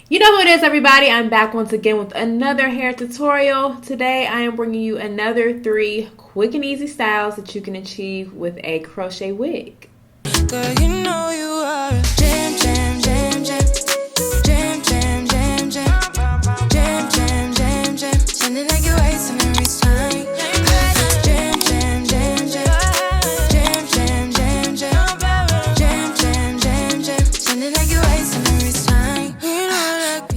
You know who it is, everybody. I'm back once again with another hair tutorial. Today I am bringing you another 3 quick and easy styles that you can achieve with a crochet wig. Girl, you know you are a jam, jam, jam, jam. Jam, jam, jam, jam. Jam, jam, jam, jam. Sounding like you're wasting every time. Jam, jam, jam, jam. Jam, jam, jam, jam. Jam, jam, jam, jam. Sounding like you're wasting every time.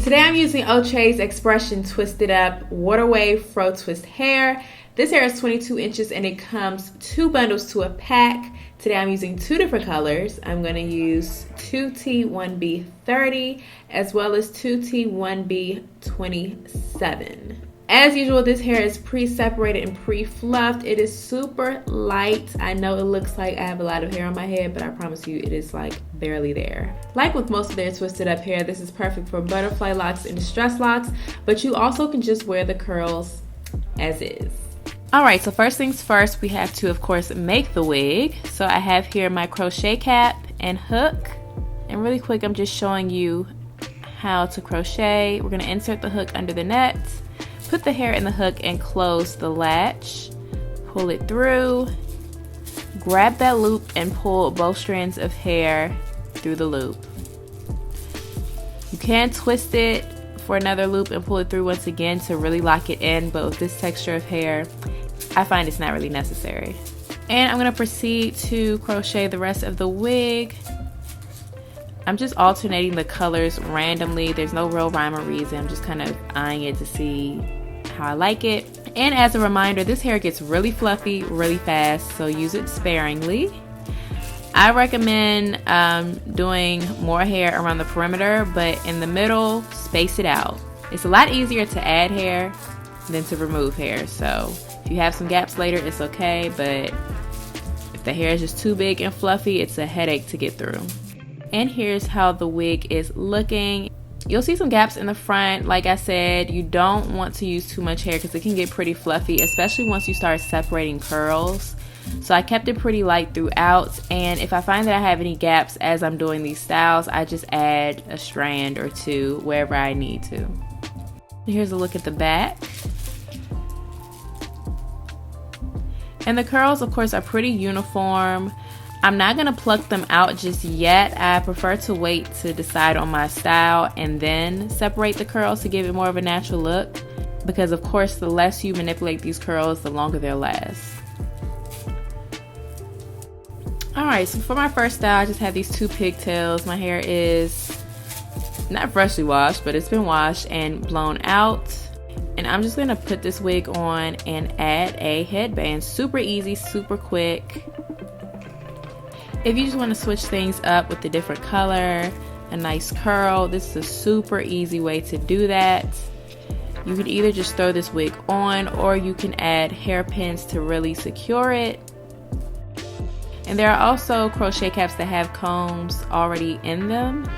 Today I'm using Crochet's X-PRESSION Twisted Up WATERWAVE FRO Twist hair. This hair is 22 inches and it comes 2 bundles to a pack. Today I'm using 2 different colors. I'm going to use 2T1B30 as well as 2T1B27. As usual, this hair is pre-separated and pre-fluffed. It is super light. I know it looks like I have a lot of hair on my head, but I promise you it is like barely there. Like with most of their twisted up hair, this is perfect for butterfly locks and distress locks, but you also can just wear the curls as is. Alright, so first things first, we have to, of course, make the wig. So I have here my crochet cap and hook. And really quick, I'm just showing you how to crochet. We're going to insert the hook under the net, put the hair in the hook and close the latch. Pull it through, grab that loop and pull both strands of hair through the loop. You can twist it for another loop and pull it through once again to really lock it in, but with this texture of hair, I find it's not really necessary. And I'm going to proceed to crochet the rest of the wig. I'm just alternating the colors randomly. There's no real rhyme or reason. I'm just kind of eyeing it to see how I like it. And as a reminder, this hair gets really fluffy really fast, so use it sparingly. I recommend doing more hair around the perimeter, but in the middle, space it out. It's a lot easier to add hair than to remove hair, so if you have some gaps later, it's okay, but if the hair is just too big and fluffy, it's a headache to get through. And here's how the wig is looking. You'll see some gaps in the front. Like I said, you don't want to use too much hair because it can get pretty fluffy, especially once you start separating curls. So I kept it pretty light throughout, and if I find that I have any gaps as I'm doing these styles, I just add a strand or 2 wherever I need to. Here's a look at the back. And the curls, of course, are pretty uniform. I'm not going to pluck them out just yet. I prefer to wait to decide on my style and then separate the curls to give it more of a natural look, because of course the less you manipulate these curls, the longer they'll last. Alright, so for my first style, I just have these 2 pigtails. My hair is not freshly washed, but it's been washed and blown out. And I'm just going to put this wig on and add a headband. Super easy, super quick. If you just want to switch things up with a different color, a nice curl, this is a super easy way to do that. You can either just throw this wig on, or you can add hairpins to really secure it. And there are also crochet caps that have combs already in them,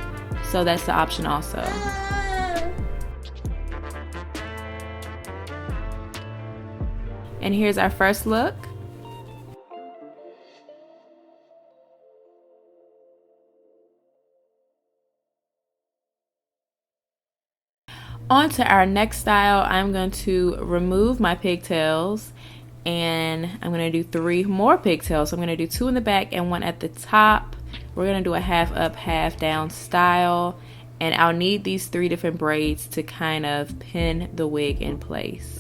so that's the option also. And here's our first look. On to our next style. I'm going to remove my pigtails and I'm going to do 3 more pigtails. So I'm going to do 2 in the back and 1 at the top. We're going to do a half up, half down style, and I'll need these 3 different braids to kind of pin the wig in place.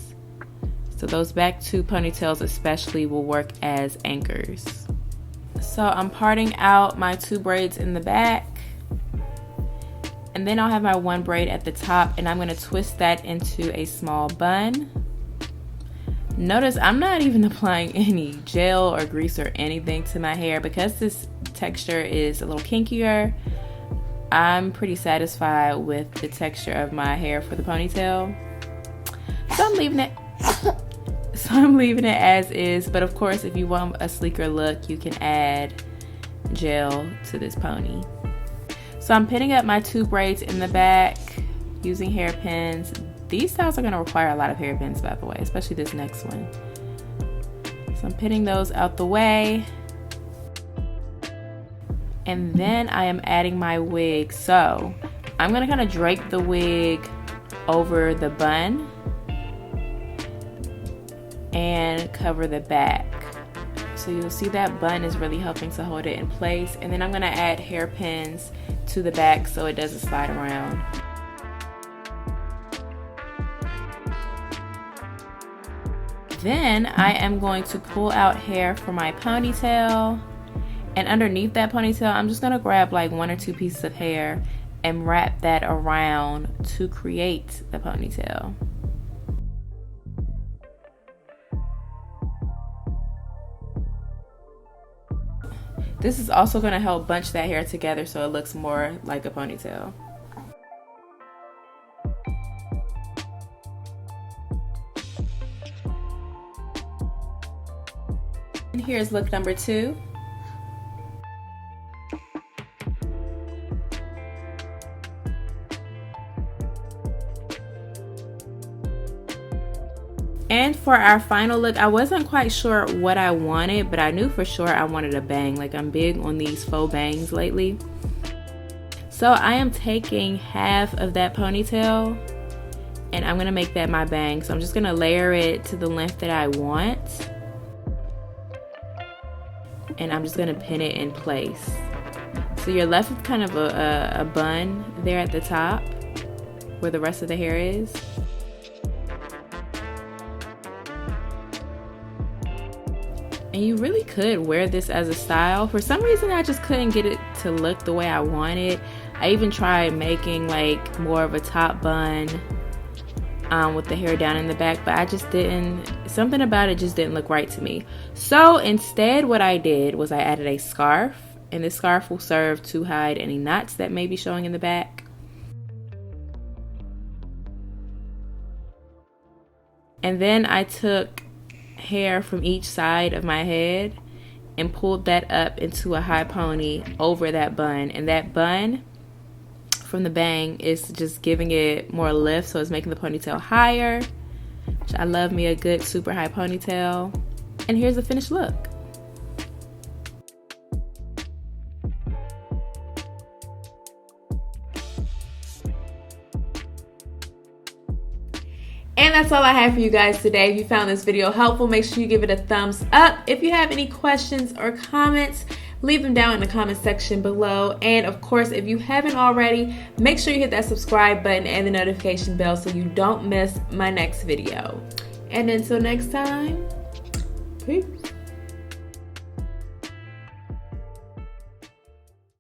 So those back 2 ponytails especially will work as anchors. So I'm parting out my 2 braids in the back, and then I'll have my 1 braid at the top, and I'm going to twist that into a small bun. Notice I'm not even applying any gel or grease or anything to my hair because this texture is a little kinkier. I'm pretty satisfied with the texture of my hair for the ponytail, so I'm leaving it as is. But of course, if you want a sleeker look, you can add gel to this pony. So I'm pinning up my 2 braids in the back using hairpins. These styles are going to require a lot of hairpins, by the way, especially this next one. So I'm pinning those out the way. And then I am adding my wig. So I'm gonna kind of drape the wig over the bun and cover the back. So you'll see that bun is really helping to hold it in place. And then I'm gonna add hairpins to the back so it doesn't slide around. Then I am going to pull out hair for my ponytail, and underneath that ponytail I'm just gonna grab like 1 or 2 pieces of hair and wrap that around to create the ponytail. This is also going to help bunch that hair together so it looks more like a ponytail. And here's look number 2. And for our final look, I wasn't quite sure what I wanted, but I knew for sure I wanted a bang. Like, I'm big on these faux bangs lately. So I am taking half of that ponytail and I'm gonna make that my bang. So I'm just gonna layer it to the length that I want. And I'm just gonna pin it in place. So you're left with kind of a bun there at the top where the rest of the hair is. And you really could wear this as a style. For some reason, I just couldn't get it to look the way I wanted. I even tried making like more of a top bun with the hair down in the back, but I just didn't, something about it just didn't look right to me. So instead what I did was I added a scarf, and this scarf will serve to hide any knots that may be showing in the back. And then I took hair from each side of my head and pulled that up into a high pony over that bun, and that bun from the bang is just giving it more lift, so it's making the ponytail higher, which I love me a good super high ponytail. And here's the finished look. And that's all I have for you guys today. If you found this video helpful, make sure you give it a thumbs up. If you have any questions or comments, leave them down in the comment section below. And of course, if you haven't already, make sure you hit that subscribe button and the notification bell so you don't miss my next video. And until next time, peace.